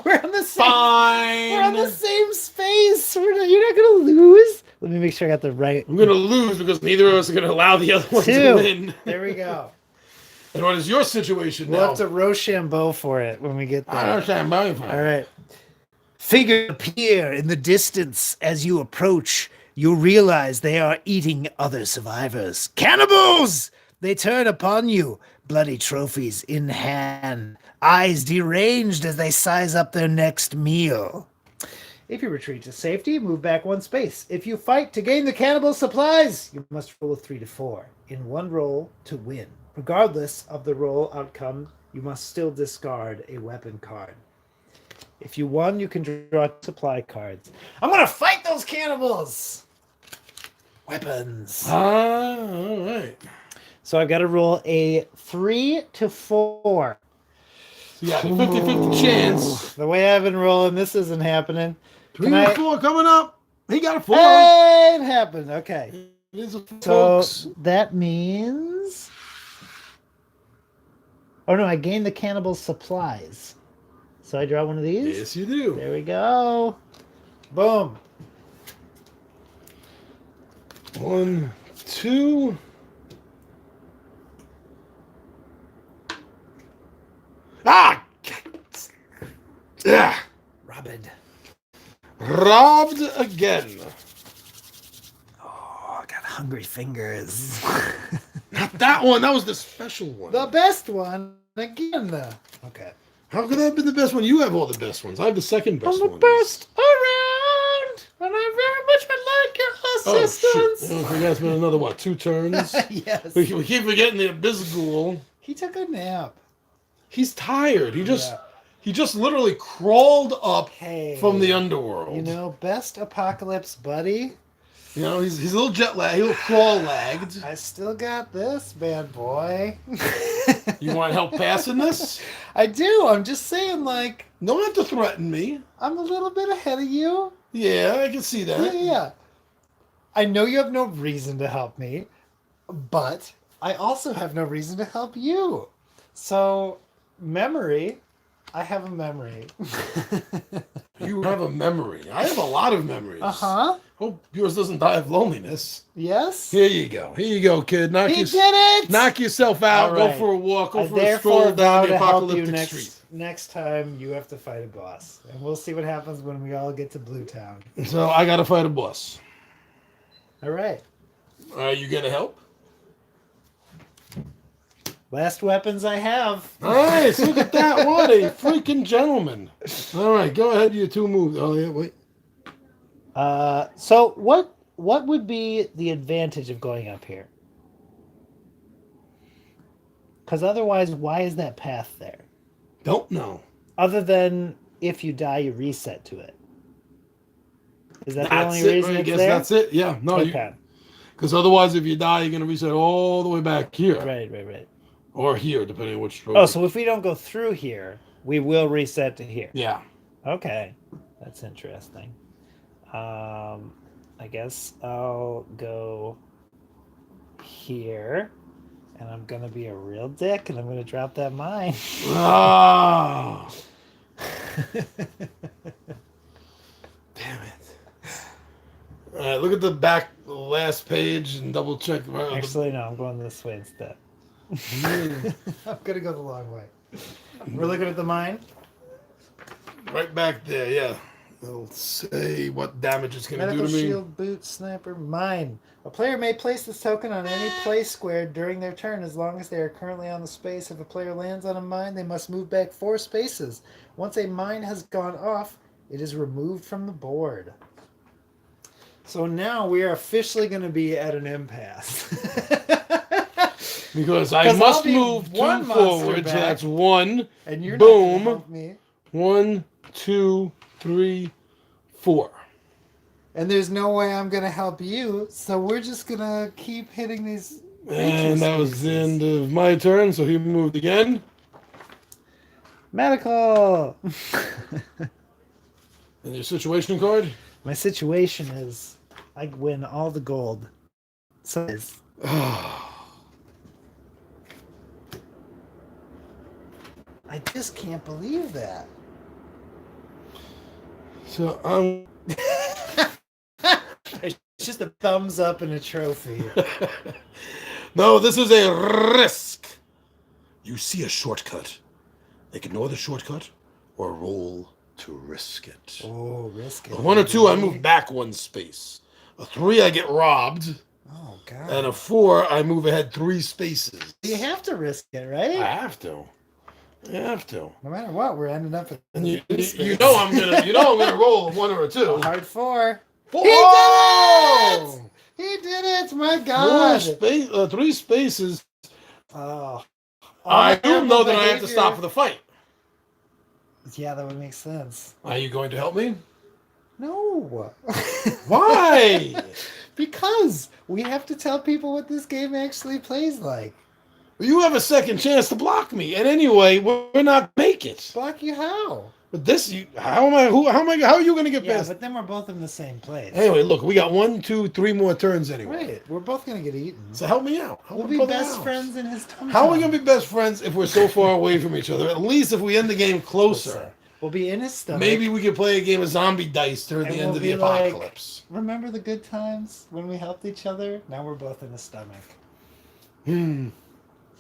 We're on the same. Fine. We're on the same space. You're not gonna lose. Let me make sure I got the right. I'm gonna lose because neither of us are gonna allow the other one to win. There we go. And what is your situation We'll now? have to Rochambeau for it when we get there. I understand. All right. Figures appear in the distance as you approach. You realize they are eating other survivors. Cannibals! They turn upon you, bloody trophies in hand, eyes deranged as they size up their next meal. If you retreat to safety, move back 1 space. If you fight to gain the cannibal supplies, you must roll a 3 to 4 in 1 roll to win. Regardless of the roll outcome, you must still discard a weapon card. If you won, you can draw supply cards. I'm gonna fight those cannibals! Weapons. All right. So I've got to roll a 3 to 4. So you got a 50-50 chance. The way I've been rolling, this isn't happening. 3 to 4 coming up. He got a 4. Hey, it happened. Okay. It is a So folks. that means... Oh, no, I gained the cannibal supplies. So I draw one of these? Yes, you do. There we go. Boom. 1, 2. Ah! Yeah. Robbed again. Oh, I got hungry fingers. Not that one. That was the special one. The best one again, though. Okay. How could that have been the best one? You have all the best ones. I have the second best I'm the ones. best around, and I very much would like your assistance. Oh, shit. That's been another, what, 2 turns? Yes. We keep forgetting the Abyssghoul. He took a nap. He's tired. He just literally crawled up Hey, from the underworld. You know, best apocalypse buddy. You know, he's a little jet lagged. He's a little crawl lagged. I still got this, bad boy. You want help passing this? I do. I'm just saying, like, Don't have to threaten me. I'm a little bit ahead of you. Yeah, I can see that. Yeah. I know you have no reason to help me, but I also have no reason to help you. So, memory. I have a memory. You have a memory. I have a lot of memories. Uh-huh. Hope yours doesn't die of loneliness. Yes? Here you go. Here you go, kid. He did it! Knock yourself out. All right. Go for a walk. Go I for a therefore stroll vow down the to help you apocalyptic street. next time you have to fight a boss. And we'll see what happens when we all get to Blue Town. So I got to fight a boss. All right. Are you going to help? Last weapons I have. Nice. Look at that. What a freaking gentleman. All right. Go ahead. You 2 moves. Oh, yeah. Wait. So what would be the advantage of going up here? Because otherwise, why is that path there? Don't know. Other than if you die, you reset to it. Is that the That's only it. reason I it's guess there? that's it. Yeah. No. Okay. Because otherwise, if you die, you're going to reset all the way back here. Right. Or here, depending on which stroke. Oh, so if we don't go through here, we will reset to here. Yeah. Okay. That's interesting. I guess I'll go here, and I'm going to be a real dick, and I'm going to drop that mine. Ah. Damn it. All right, look at the back last page and double check. Actually, no, I'm going this way instead. I'm going to go the long way. We're looking at the mine? Right back there, yeah. It'll say what damage it's going to do Medical to me. shield, boot, sniper, mine. A player may place this token on any place square during their turn as long as they are currently on the space. If a player lands on a mine, they must move back 4 spaces. Once a mine has gone off, it is removed from the board. So now we are officially going to be at an impasse. Because I must move 2 one monster forward, so back, that's 1. and you're Boom. not gonna help me. 1, 2, 3, 4. And there's no way I'm going to help you, so we're just going to keep hitting these... And that was the end of my turn, so he moved again. Medical! And your situation card? My situation is I win all the gold. So it's... I just can't believe that. So I'm... It's just a thumbs up and a trophy. No, this is a risk. you see a shortcut. Ignore the shortcut or roll to risk it. Oh, risk it. A 1 or 2, I move back 1 space. A 3, I get robbed. Oh, God. And a 4, I move ahead 3 spaces. You have to risk it, right? I have to. I have to. No matter what, we're ending up at And you know I'm gonna roll a 1 or a 2. a hard 4. 4. He did it! He did it! My God! 3 spaces. Oh. I do know that I have to stop for the fight. Yeah, that would make sense. Are you going to help me? No. Why? Because we have to tell people what this game actually plays like. You have a second chance to block me, and anyway, we're not make it. Block you how? But this, how are you going to get Yeah, past? but then we're both in the same place. Anyway, look, we got 1, 2, 3 more turns anyway. Right, we're both gonna get eaten. So help me out. We'll be best friends in his tum. How are we going to be best friends if we're so far away from each other? At least if we end the game closer. We'll be in his stomach. Maybe we could play a game of zombie dice during the end of the apocalypse. Remember the good times when we helped each other? Now we're both in his stomach.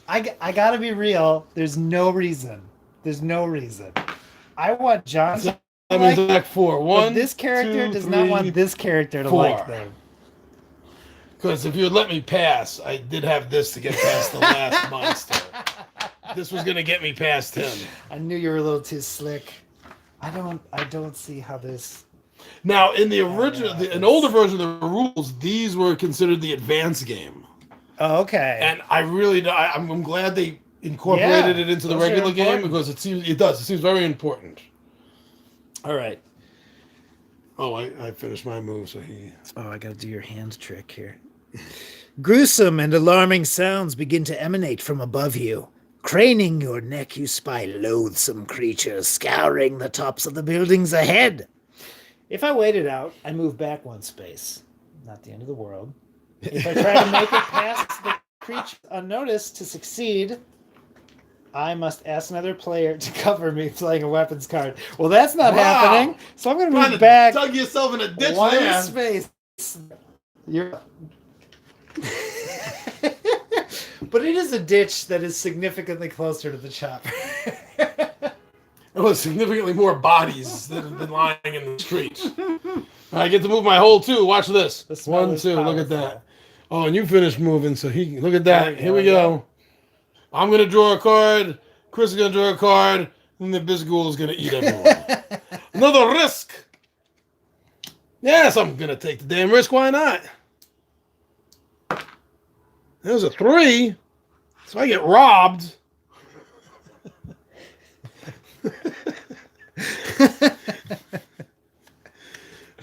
I gotta be real. There's no reason. I want John to like back 4. 1, this character 2, does 3, not want this character to 4. like them. Because if you had let me pass, I did have this to get past the last monster. This was going to get me past him. I knew you were a little too slick. I don't see how this... Now, in the original, an older version of the rules, these were considered the advanced game. Oh, okay. And I'm glad they incorporated it into the regular game because it seems very important. All right. Oh, I finished my move, so he... Oh, I got to do your hand trick here. Gruesome and alarming sounds begin to emanate from above you. Craning your neck, you spy loathsome creatures scouring the tops of the buildings ahead. If I wait it out, I move back 1 space. Not the end of the world. If I try to make it past the creature unnoticed to succeed, I must ask another player to cover me playing a weapons card. Well, that's not happening. So I'm going to move back. Dug yourself in a ditch 1 there. space. You're... But it is a ditch that is significantly closer to the chopper. It was significantly more bodies that have been lying in the street. I get to move my hole too. Watch this. 1, 2. Look at that. Oh, and you finished moving, so look at that. Here we go. I'm gonna draw a card. Chris is gonna draw a card, and the Bisghoul is gonna eat everyone. Another risk. Yes, I'm gonna take the damn risk. Why not? There's a 3, so I get robbed.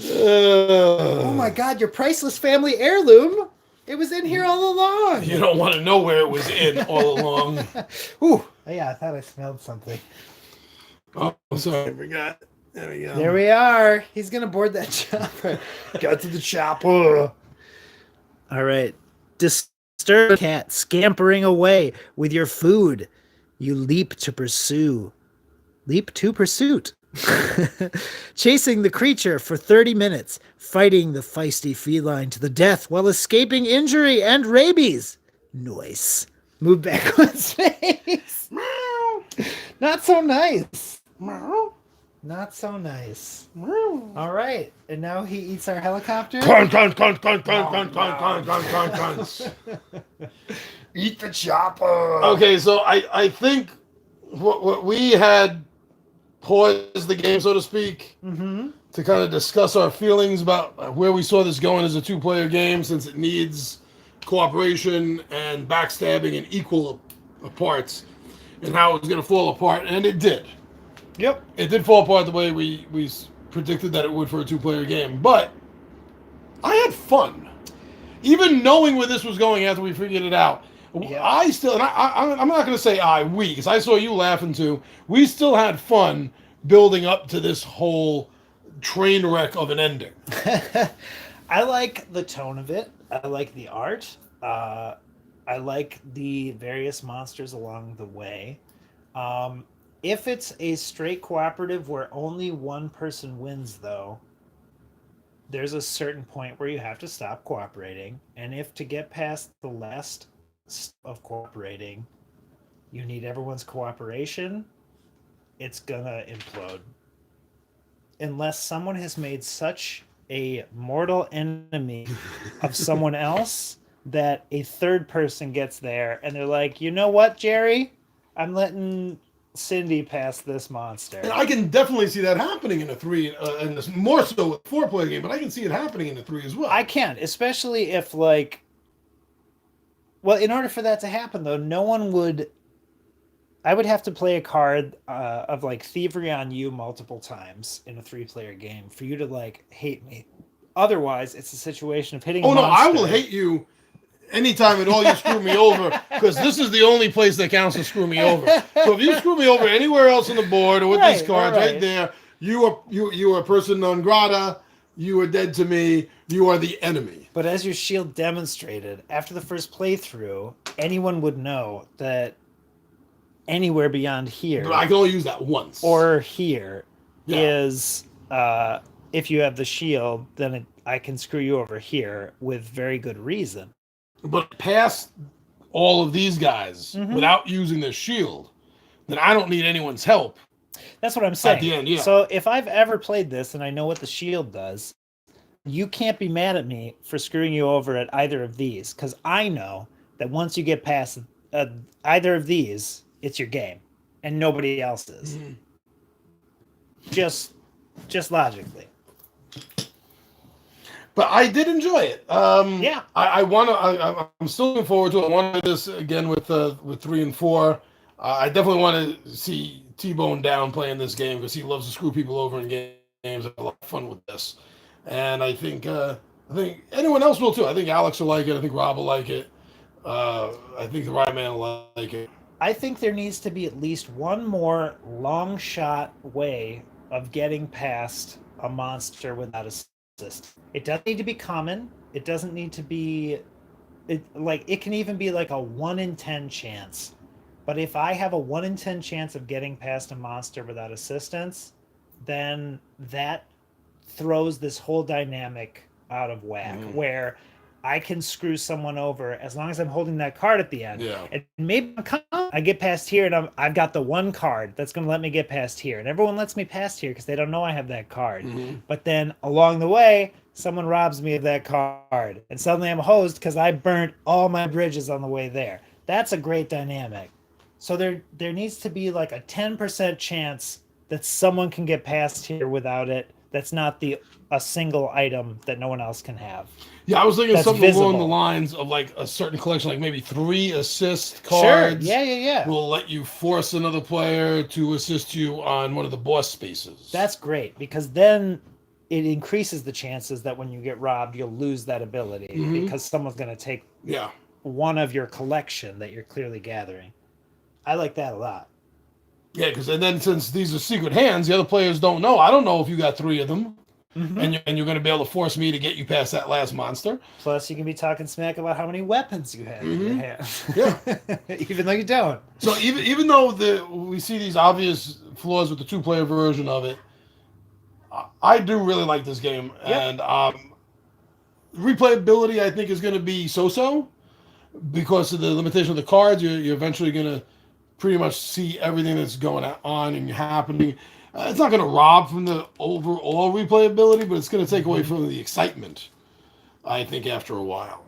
Oh my God, your priceless family heirloom. It was in here all along. You don't want to know where it was in all along. Ooh. Yeah, I thought I smelled something. Oh, sorry, I forgot. There we go. There we are. He's going to board that chopper. Got to the chopper. All right. Disturb cat scampering away with your food. You leap to pursue. Leap to pursuit. Chasing the creature for 30 minutes, fighting the feisty feline to the death while escaping injury and rabies. Nice. Move back 1 space. Not so nice. Not so nice. All right. And now he eats our helicopter. Eat the chopper. Okay, so I think what we had paused the game, so to speak, to kind of discuss our feelings about where we saw this going as a 2-player game, since it needs cooperation and backstabbing in equal parts, and how it was going to fall apart, and it did. Yep. It did fall apart the way we predicted that it would for a 2-player game, but I had fun. Even knowing where this was going after we figured it out, yeah. I'm not going to say we, because I saw you laughing too. We still had fun building up to this whole train wreck of an ending. I like the tone of it. I like the art. I like the various monsters along the way. If it's a straight cooperative where only one person wins, though, there's a certain point where you have to stop cooperating. And if to get past the last of cooperating, You need everyone's cooperation. It's gonna implode. Unless someone has made such a mortal enemy of someone else that a third person gets there and they're like, you know what, Jerry? I'm letting Cindy pass this monster. And I can definitely see that happening in a 3, and this more so with 4-player game, but I can see it happening in a 3 as well. I can, especially if like, well, in order for that to happen though, no one would. I would have to play a card of like thievery on you multiple times in a 3-player game for you to like hate me. Otherwise, it's a situation of hitting. Oh a no, monster. I will hate you anytime at all you screw me over, because this is the only place that counts to screw me over. So if you screw me over anywhere else on the board or with these cards right there, you are a person non grata. You are dead to me. You are the enemy. But as your shield demonstrated, after the first playthrough, anyone would know that anywhere beyond here, But I can only use that once. or here, is if you have the shield, then I can screw you over here with very good reason. But past all of these guys without using their shield, then I don't need anyone's help. That's what I'm saying. At the end, yeah. So if I've ever played this and I know what the shield does, you can't be mad at me for screwing you over at either of these, because I know that once you get past either of these, it's your game, and nobody else's. Mm-hmm. Just logically. But I did enjoy it. Yeah. I'm still looking forward to it. I wanted this again with 3 and 4. I definitely want to see T-Bone down playing this game because he loves to screw people over in games. I have a lot of fun with this, and I think anyone else will too. I think Alex will like it. I think Rob will like it. I think the right man will like it. I think there needs to be at least one more long shot way of getting past a monster without assist. It doesn't need to be common. It doesn't need to be it can even be like a 1 in 10 chance. But if I have a 1 in 10 chance of getting past a monster without assistance, then that throws this whole dynamic out of whack, where I can screw someone over as long as I'm holding that card at the end. Yeah. And maybe I get past here and I've got the one card that's going to let me get past here. And everyone lets me past here because they don't know I have that card. Mm-hmm. But then along the way, someone robs me of that card. And suddenly I'm hosed because I burnt all my bridges on the way there. That's a great dynamic. So there needs to be like a 10% chance that someone can get past here without it. That's not a single item that no one else can have. Yeah, I was thinking That's something visible. along the lines of like a certain collection, like maybe 3 assist cards. Sure. Yeah. Will let you force another player to assist you on one of the boss spaces. That's great, because then it increases the chances that when you get robbed, you'll lose that ability because someone's going to take one of your collection that you're clearly gathering. I like that a lot. Yeah, because then since these are secret hands, the other players don't know. I don't know if you got 3 of them. Mm-hmm. And you're going to be able to force me to get you past that last monster. Plus, you can be talking smack about how many weapons you have in your hand. Yeah. Even though you don't. So even though we see these obvious flaws with the 2-player version of it, I do really like this game. Yep. And replayability, I think, is going to be so-so because of the limitation of the cards. You're eventually going to pretty much see everything that's going on and happening. It's not going to rob from the overall replayability, but it's going to take away from the excitement, I think, after a while.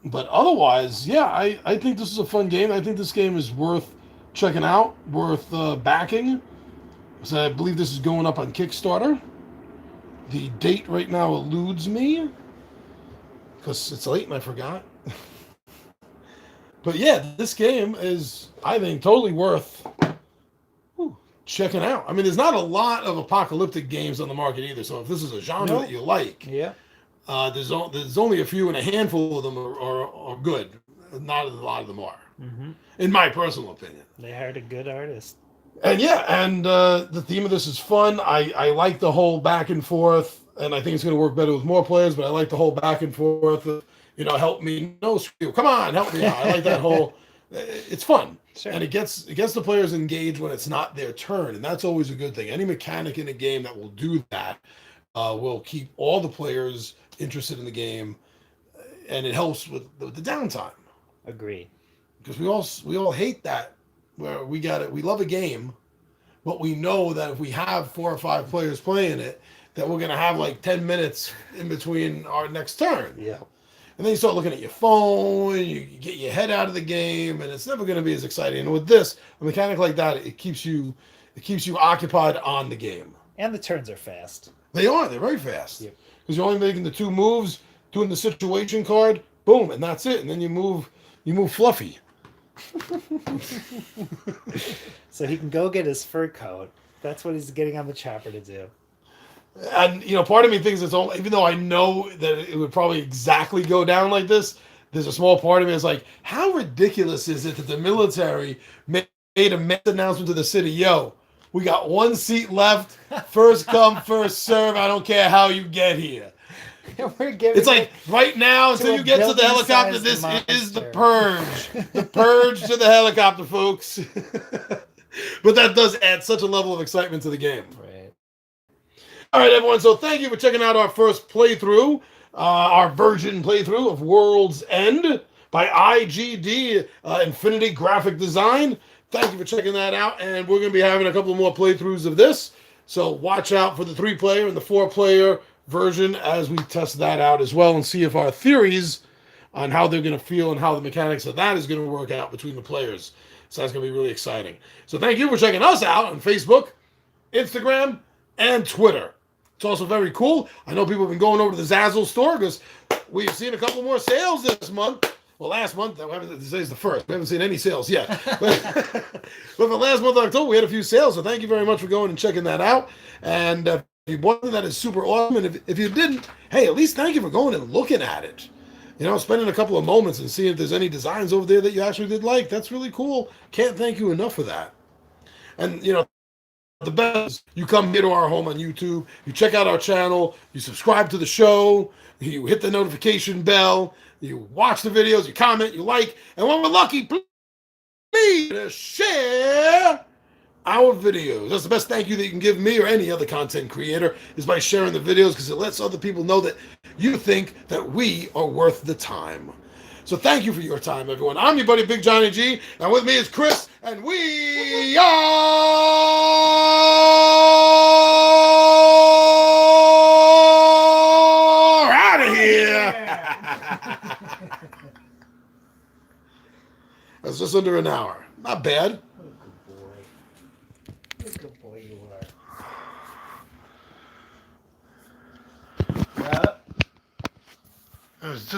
But otherwise, yeah, I think this is a fun game. I think this game is worth checking out, worth backing. So I believe this is going up on Kickstarter. The date right now eludes me because it's late and I forgot. But yeah, this game is, I think, totally worth checking out. I mean, there's not a lot of apocalyptic games on the market either. So if this is a genre that you like, there's only a few, and a handful of them are good. Not a lot of them are, in my personal opinion. They hired a good artist. And the theme of this is fun. I like the whole back and forth, and I think it's going to work better with more players. But I like the whole back and forth. Help me. No, screw you. Come on, help me out. I like that whole. It's fun. Sure. And it gets the players engaged when it's not their turn, and that's always a good thing. Any mechanic in a game that will do that will keep all the players interested in the game, and it helps with the downtime. Agreed. because we all hate that where we love a game, but we know that if we have 4 or 5 players playing it, that we're gonna have like 10 minutes in between our next turn. Yeah. And then you start looking at your phone, you get your head out of the game, and it's never going to be as exciting. And with this, a mechanic like that, it keeps you occupied on the game. And the turns are fast. They're very fast. Yep. Because you're only making the 2 moves, doing the situation card, boom, and that's it. And then you move fluffy. So he can go get his fur coat. That's what he's getting on the chopper to do. And part of me thinks it's all, even though I know that it would probably exactly go down like this, there's a small part of me that's like, how ridiculous is it that the military made a mass announcement to the city, yo, we got 1 seat left, first come, first serve, I don't care how you get here. It's like right now until you get to the helicopter, this is the purge. The purge to the helicopter, folks. But that does add such a level of excitement to the game. Right. All right, everyone. So thank you for checking out our first playthrough, our version playthrough of World's End by IGD, Infinity Graphic Design. Thank you for checking that out. And we're going to be having a couple more playthroughs of this. So watch out for the 3-player and the 4-player version as we test that out as well and see if our theories on how they're going to feel and how the mechanics of that is going to work out between the players. So that's going to be really exciting. So thank you for checking us out on Facebook, Instagram, and Twitter. It's also very cool. I know people have been going over to the Zazzle store because we've seen a couple more sales this month. Well, last month, today's the 1st. We haven't seen any sales yet. But for last month of October, we had a few sales. So thank you very much for going and checking that out. And if you wanted, that is super awesome. And if you didn't, hey, at least thank you for going and looking at it. Spending a couple of moments and seeing if there's any designs over there that you actually did like. That's really cool. Can't thank you enough for that. And, the best, you come here to our home on YouTube, you check out our channel, you subscribe to the show, you hit the notification bell, you watch the videos, you comment, you like, and when we're lucky, please share our videos. That's the best thank you that you can give me or any other content creator is by sharing the videos because it lets other people know that you think that we are worth the time. So thank you for your time, everyone. I'm your buddy, Big Johnny G, and with me is Chris, and we are out of here. That's just under an hour. Not bad. What a good boy. What a good boy you are. It was just